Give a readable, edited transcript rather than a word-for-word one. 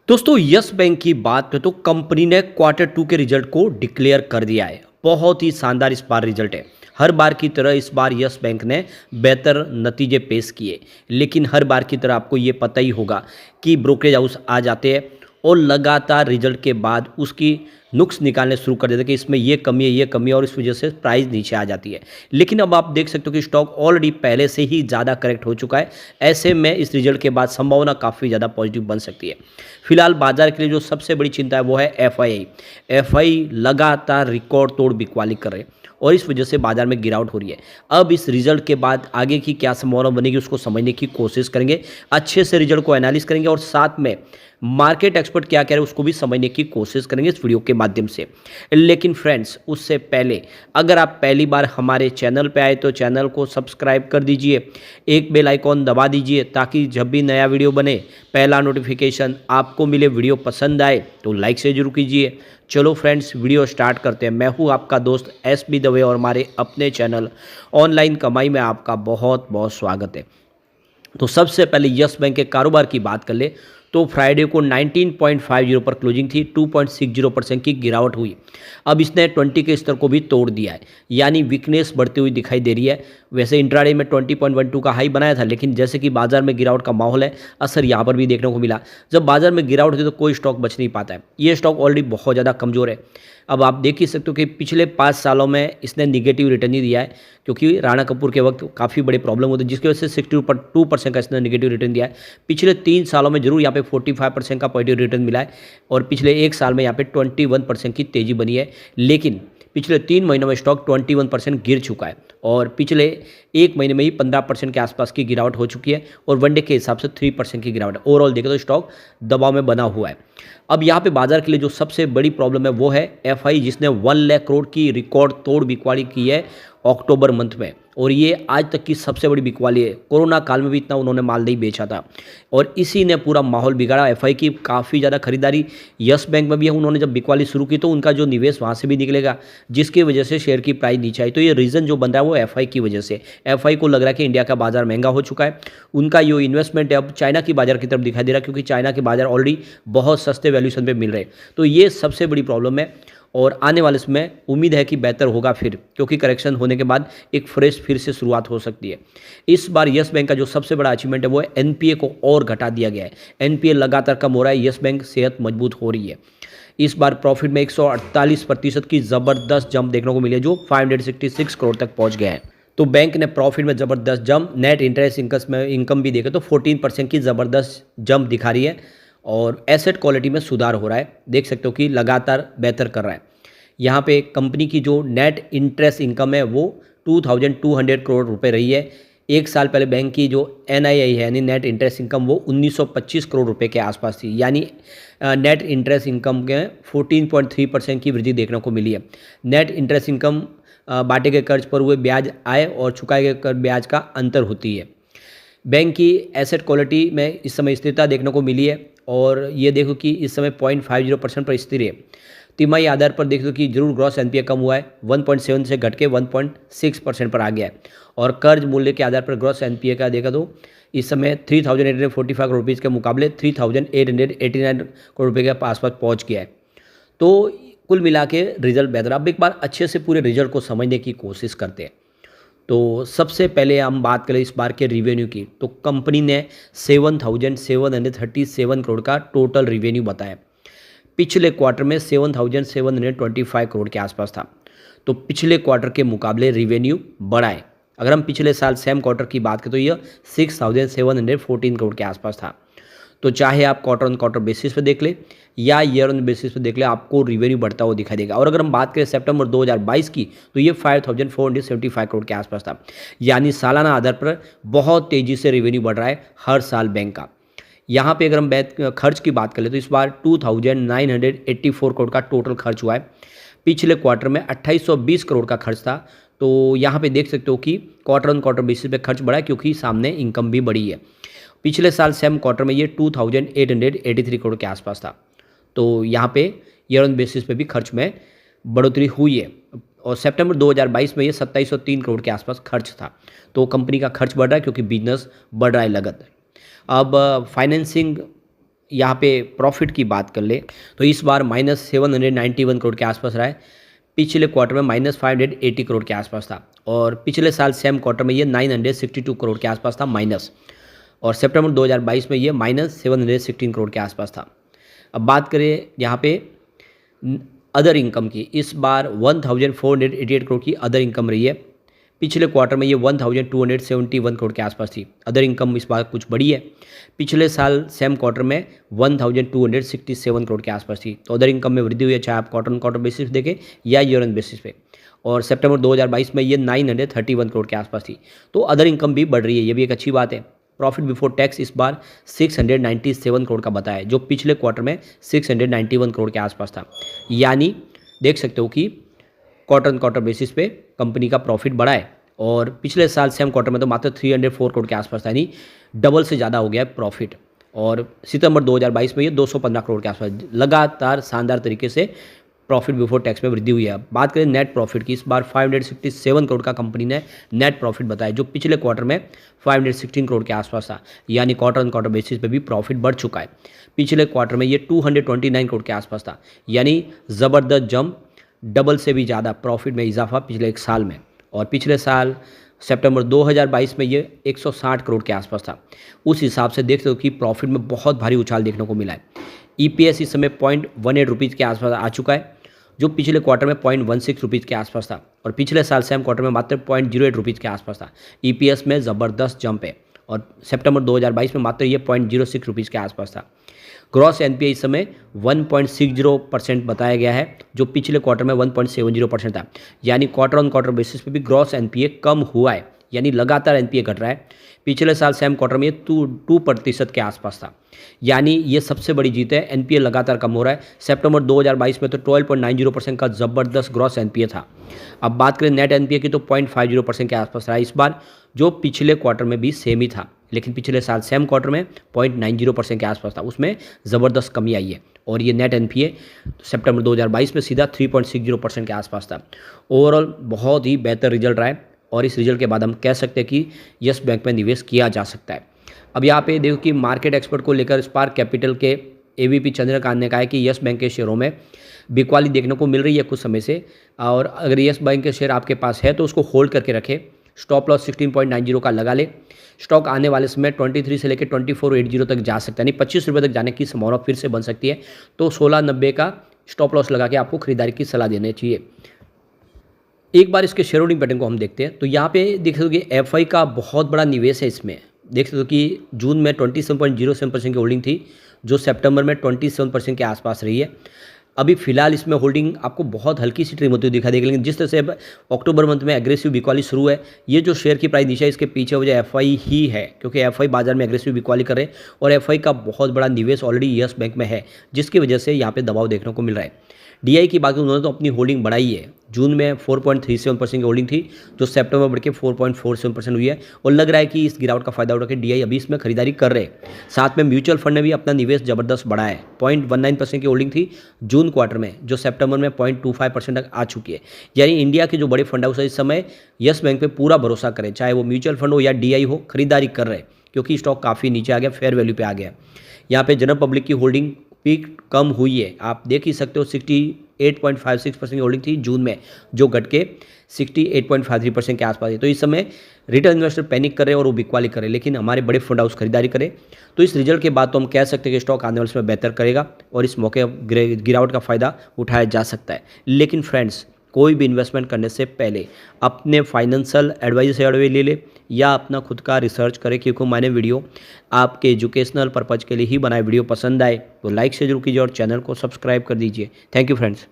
दोस्तों yes bank की बात करें तो कंपनी ने क्वार्टर टू के रिजल्ट को डिक्लेयर कर दिया है। बहुत ही शानदार इस बार रिजल्ट है। हर बार की तरह इस बार यस बैंक ने बेहतर नतीजे पेश किए, लेकिन हर बार की तरह आपको ये पता ही होगा कि ब्रोकरेज हाउस आ जाते हैं और लगातार रिजल्ट के बाद उसकी नुक्स निकालने शुरू कर देते हैं कि इसमें ये कमी है और इस वजह से प्राइस नीचे आ जाती है। लेकिन अब आप देख सकते हो कि स्टॉक ऑलरेडी पहले से ही ज़्यादा करेक्ट हो चुका है। ऐसे में इस रिजल्ट के बाद संभावना काफ़ी ज़्यादा पॉजिटिव बन सकती है। फिलहाल बाजार के लिए जो सबसे बड़ी चिंता है वो है एफआई। एफआई लगातार रिकॉर्ड तोड़ बिकवाली कर रहे हैं और इस वजह से बाजार में गिरावट हो रही है। अब इस रिजल्ट के बाद आगे की क्या संभावना बनेगी उसको समझने की कोशिश करेंगे, अच्छे से रिजल्ट को एनालिस करेंगे और साथ में मार्केट एक्सपर्ट क्या कह रहे हैं उसको भी समझने की कोशिश करेंगे इस वीडियो के माध्यम से। लेकिन फ्रेंड्स, उससे पहले अगर आप पहली बार हमारे चैनल पे आए तो चैनल को सब्सक्राइब कर दीजिए, एक बेल आइकॉन दबा दीजिए ताकि जब भी नया वीडियो बने पहला नोटिफिकेशन आपको मिले। वीडियो पसंद आए तो लाइक से जरूर कीजिए। चलो फ्रेंड्स, वीडियो स्टार्ट करते हैं। मैं हूँ आपका दोस्त एसबी दवे और हमारे अपने चैनल ऑनलाइन कमाई में आपका बहुत बहुत स्वागत है। तो सबसे पहले यस बैंक के कारोबार की बात कर ले तो फ्राइडे को 19.50 पर क्लोजिंग थी, 2.60% की गिरावट हुई। अब इसने 20 के स्तर को भी तोड़ दिया है, यानी वीकनेस बढ़ती हुई दिखाई दे रही है। वैसे इंट्राडे में 20.12 का हाई बनाया था, लेकिन जैसे कि बाजार में गिरावट का माहौल है, असर यहाँ पर भी देखने को मिला। जब बाजार में गिरावट होती है तो कोई स्टॉक बच नहीं पाता है। ये स्टॉक ऑलरेडी बहुत ज़्यादा कमज़ोर है। अब आप देख ही सकते हो कि पिछले 5 सालों में इसने निगेटिव रिटर्न ही दिया है, क्योंकि राणा कपूर के वक्त काफ़ी बड़े प्रॉब्लम होते हैं जिसकी वजह से 62% का इसने निगेटिव रिटर्न दिया है। पिछले 3 सालों में जरूर यहाँ पे 45% का पॉजिटिव रिटर्न मिला है और पिछले 1 साल में यहाँ पे 21% की तेज़ी बनी है। लेकिन पिछले 3 महीनों में स्टॉक 21% गिर चुका है और पिछले 1 महीने में ही 15% के आसपास की गिरावट हो चुकी है और वनडे के हिसाब से 3% की गिरावट है। ओवरऑल देखें तो स्टॉक दबाव में बना हुआ है। अब यहाँ पे बाजार के लिए जो सबसे बड़ी प्रॉब्लम है वो है एफआई, जिसने 1 लाख करोड़ की रिकॉर्ड तोड़ बिकवाली की है अक्टूबर मंथ में और ये आज तक की सबसे बड़ी बिकवाली है। कोरोना काल में भी इतना उन्होंने माल नहीं बेचा था और इसी ने पूरा माहौल बिगाड़ा। एफआई की काफ़ी ज़्यादा खरीदारी यस बैंक में भी है। उन्होंने जब बिकवाली शुरू की तो उनका जो निवेश वहाँ से भी निकलेगा, जिसकी वजह से शेयर की प्राइस नीचे आई। तो ये रीज़न जो बन रहा है वो एफआई की वजह से। एफआई को लग रहा है कि इंडिया का बाजार महंगा हो चुका है। उनका जो इन्वेस्टमेंट है अब चाइना की बाजार की तरफ दिखाई दे रहा है, क्योंकि चाइना के बाजार ऑलरेडी बहुत सस्ते वैल्यूशन पे मिल रहे हैं। तो ये सबसे बड़ी प्रॉब्लम है और आने वाले समय उम्मीद है कि बेहतर होगा फिर, क्योंकि करेक्शन होने के बाद एक फ्रेश फिर से शुरुआत हो सकती है। इस बार यस बैंक का जो सबसे बड़ा अचीवमेंट है वो है एनपीए को और घटा दिया गया है। एनपीए लगातार कम हो रहा है, यस बैंक सेहत मजबूत हो रही है। इस बार प्रॉफिट में 148% की ज़बरदस्त जंप देखने को मिली है, जो 566 करोड़ तक पहुँच गया है। तो बैंक ने प्रॉफिट में ज़बरदस्त जंप, नेट इंटरेस्ट इनकम भी देखे तो 14% की ज़बरदस्त जंप दिखा रही है और एसेट क्वालिटी में सुधार हो रहा है। देख सकते हो कि लगातार बेहतर कर रहा है। यहाँ पे कंपनी की जो नेट इंटरेस्ट इनकम है वो 2200 करोड़ रुपए रही है। 1 साल पहले बैंक की जो एनआईआई है यानी नेट इंटरेस्ट इनकम वो 1925 करोड़ रुपए के आसपास थी, यानी नेट इंटरेस्ट इनकम के 14.3% की वृद्धि देखने को मिली है। नेट इंटरेस्ट इनकम बाटे के कर्ज पर हुए ब्याज आय और चुकाए गए कर ब्याज का अंतर होती है। बैंक की एसेट क्वालिटी में इस समय स्थिरता देखने को मिली है और ये देखो कि इस समय 0.50% पर स्थिर है। तिमाही आधार पर देखो कि जरूर ग्रॉस एनपीए कम हुआ है, 1.7 से घट के 1.6% पर आ गया है और कर्ज मूल्य के आधार पर ग्रॉस एनपीए का देखा तो इस समय 3845 करोड़ रुपीज़ के मुकाबले 3889 करोड़ रुपये के आसपास पहुँच गया है। तो कुल मिला के रिजल्ट बेहतर। अब एक बार अच्छे से पूरे रिजल्ट को समझने की कोशिश करते हैं। तो सबसे पहले हम बात करें इस बार के रिवेन्यू की, तो कंपनी ने 7,737 करोड़ का टोटल रिवेन्यू बताया। पिछले क्वार्टर में 7,725 करोड़ के आसपास था, तो पिछले क्वार्टर के मुकाबले रिवेन्यू बढ़ा है। अगर हम पिछले साल सेम क्वार्टर की बात करें तो यह 6,714 करोड़ के आसपास था। तो चाहे आप क्वार्टर ऑन क्वार्टर बेसिस पे देख ले या ईयर ऑन बेसिस पे देख ले, आपको रिवेन्यू बढ़ता हुआ दिखाई देगा। और अगर हम बात करें सितंबर 2022 की तो ये 5,475 करोड़ के आसपास था, यानी सालाना आधार पर बहुत तेज़ी से रिवेन्यू बढ़ रहा है हर साल बैंक का। यहाँ पे अगर हम खर्च की बात करें तो इस बार 2,984 करोड़ का टोटल खर्च हुआ है। पिछले क्वार्टर में 2,820 करोड़ का खर्च था। तो यहाँ पे देख सकते हो कि क्वार्टर ऑन क्वार्टर बेसिस पे खर्च बढ़ा है, क्योंकि सामने इनकम भी बढ़ी है। पिछले साल सेम क्वार्टर में ये 2,883 करोड़ के आसपास था। तो यहाँ पे ईयर ऑन बेसिस पे भी खर्च में बढ़ोतरी हुई है और सितंबर 2022 में ये 2,703 करोड़ के आसपास खर्च था। तो कंपनी का खर्च बढ़ रहा है क्योंकि बिजनेस बढ़ रहा है लगातार। अब फाइनेंसिंग यहाँ पे प्रॉफिट की बात कर ले तो इस बार -791 करोड़ के आसपास रहा है। पिछले क्वार्टर में -580 करोड़ के आसपास था और पिछले साल सेम क्वार्टर में ये 962 करोड़ के आसपास था माइनस, और सितंबर 2022 में ये -716 करोड़ के आसपास था। अब बात करें यहाँ पे अदर इनकम की, इस बार 1488 करोड़ की अदर इनकम रही है। पिछले क्वार्टर में ये 1271 करोड़ के आसपास थी। अदर इनकम इस बार कुछ बढ़ी है। पिछले साल सेम क्वार्टर में 1267 करोड़ के आसपास थी। तो अदर इनकम में वृद्धि हुई है, चाहे आप क्वार्टर ऑन क्वार्टर बेसिस देखें या ईयर ऑन बेसिस पे। और सितंबर 2022 में ये 931 करोड़ के आसपास थी। तो अदर इनकम भी बढ़ रही है, ये भी एक अच्छी बात है। प्रॉफिट बिफोर टैक्स इस बार 697 करोड़ का बताया, जो पिछले क्वार्टर में 691 करोड़ के आसपास था। यानी देख सकते हो कि क्वार्टर ऑन क्वार्टर बेसिस पे कंपनी का प्रॉफिट बढ़ा है, और पिछले साल सेम क्वार्टर में तो मात्र 304 करोड़ के आसपास था, यानी डबल से ज़्यादा हो गया है प्रॉफिट। और सितंबर 2022 में ये 215 करोड़ के आसपास लगातार शानदार तरीके से प्रॉफिट बिफोर टैक्स में वृद्धि हुई है। बात करें नेट प्रॉफिट की, इस बार 567 करोड़ का कंपनी ने नेट प्रॉफिट बताया, जो पिछले क्वार्टर में 516 करोड़ के आसपास था। यानी क्वार्टर ऑन क्वार्टर बेसिस पे भी प्रॉफिट बढ़ चुका है। पिछले क्वार्टर में ये 229 करोड़ के आसपास था, यानी ज़बरदस्त जंप, डबल से भी ज़्यादा प्रॉफिट में इजाफा पिछले एक साल में। और पिछले साल सितंबर 2022 में ये 160 करोड़ के आसपास था। उस हिसाब से देखते हो कि प्रॉफिट में बहुत भारी उछाल देखने को मिला है। ईपीएस इस समय 0.18 रुपीज़ के आसपास आ चुका है, जो पिछले क्वार्टर में 0.16 रुपीज़ के आसपास था, और पिछले साल सेम क्वार्टर में मात्र 0.08 रुपीज़ के आसपास था। ईपीएस में ज़बरदस्त जंप है, और सितंबर 2022 में मात्र ये 0.06 रुपीज़ के आसपास था। ग्रॉस एनपीए इस समय 1.60% बताया गया है, जो पिछले क्वार्टर में 1.70% था। यानी क्वार्टर ऑन क्वार्टर बेसिस पे भी ग्रॉस एनपीए कम हुआ है, यानी लगातार एनपीए घट रहा है। पिछले साल सेम क्वार्टर में ये 2% के आसपास था। यानी ये सबसे बड़ी जीत है, एनपीए लगातार कम हो रहा है। सितंबर 2022 में तो 12.90% का ज़बरदस्त ग्रॉस एनपीए था। अब बात करें नेट एनपीए की, तो 0.50% के आसपास रहा इस बार, जो पिछले क्वार्टर में भी सेम ही था। लेकिन पिछले साल सेम क्वार्टर में 0.90% के आसपास था, उसमें ज़बरदस्त कमी आई है। और ये नेट एनपीए सितंबर 2022 में सीधा 3.60% के आसपास था। ओवरऑल बहुत ही बेहतर रिजल्ट रहा है, और इस रिजल्ट के बाद हम कह सकते हैं कि यस बैंक में निवेश किया जा सकता है। अब यहाँ पे देखो कि मार्केट एक्सपर्ट को लेकर स्पार्क कैपिटल के एवीपी चंद्रकांत ने कहा है कि यस बैंक के शेयरों में बिकवाली देखने को मिल रही है कुछ समय से, और अगर यस बैंक के शेयर आपके पास है तो उसको होल्ड करके रखें। स्टॉप लॉस 16.90 का लगा ले। स्टॉक आने वाले समय 23 से लेकर 2480 तक जा सकता है, यानी 25 रुपये तक जाने की संभावना फिर से बन सकती है। तो 1690 का स्टॉप लॉस लगा के आपको खरीदारी की सलाह देनी चाहिए। एक बार इसके शेयर होल्डिंग पैटर्न को हम देखते हैं, तो यहाँ पे देख सकते हो कि एफआई का बहुत बड़ा निवेश है इसमें। देख सकते हो कि जून में 27.07% की होल्डिंग थी, जो सितंबर में 27% के आसपास रही है। अभी फिलहाल इसमें होल्डिंग आपको बहुत हल्की सी ट्रिम होती हुई दिखा देगी, लेकिन जिस तरह से अब अक्टूबर मंथ में एग्रेसिव बिकवाली शुरू है, ये जो शेयर की प्राइस नीचे है, इसके पीछे वजह एफआई ही है, क्योंकि एफआई बाजार में एग्रेसिव बिकवाली कर रहे हैं, और एफआई का बहुत बड़ा निवेश ऑलरेडी यस बैंक में है, जिसकी वजह से यहाँ पे दबाव देखने को मिल रहा है। डीआई की बात उन्होंने तो अपनी होल्डिंग बढ़ाई है। जून में 4.37% की होल्डिंग थी, जो सितंबर में बढ़ के 4.47% हुई है, और लग रहा है कि इस गिरावट का फायदा उठा के डीआई अभी इसमें खरीदारी कर रहे हैं। साथ में म्यूचुअल फंड ने भी अपना निवेश जबरदस्त बढ़ाया है। 0.19% की होल्डिंग थी जून क्वार्टर में, जो सितंबर में 0.25% तक आ चुकी है। यानी इंडिया के जो बड़े फंड हाउस है इस समय यस बैंक पे पूरा भरोसा करें, चाहे वो म्यूचुअल फंड हो या डीआई हो, खरीदारी कर रहे हैं, क्योंकि स्टॉक काफ़ी नीचे आ गया, फेयर वैल्यू पे आ गया। यहाँ पे जनरल पब्लिक की होल्डिंग पीक कम हुई है, आप देख ही सकते हो। 68.56% की होल्डिंग थी जून में, जो घट के 68.53% के आसपास है। तो इस समय रिटेल इन्वेस्टर पैनिक कर रहे हैं और वो बिकवाली कर रहे हैं, लेकिन हमारे बड़े फंड हाउस खरीदारी करें। तो इस रिजल्ट के बाद तो हम कह सकते हैं कि स्टॉक आने वाले समय बेहतर करेगा, और इस मौके गिरावट का फायदा उठाया जा सकता है। लेकिन फ्रेंड्स, कोई भी इन्वेस्टमेंट करने से पहले अपने फाइनेंशियल एडवाइजर से एडवाइस ले ले, या अपना खुद का रिसर्च करें, क्योंकि मैंने वीडियो आपके एजुकेशनल पर्पज़ के लिए ही बनाए। वीडियो पसंद आए तो लाइक से जरूर कीजिए और चैनल को सब्सक्राइब कर दीजिए। Thank you friends.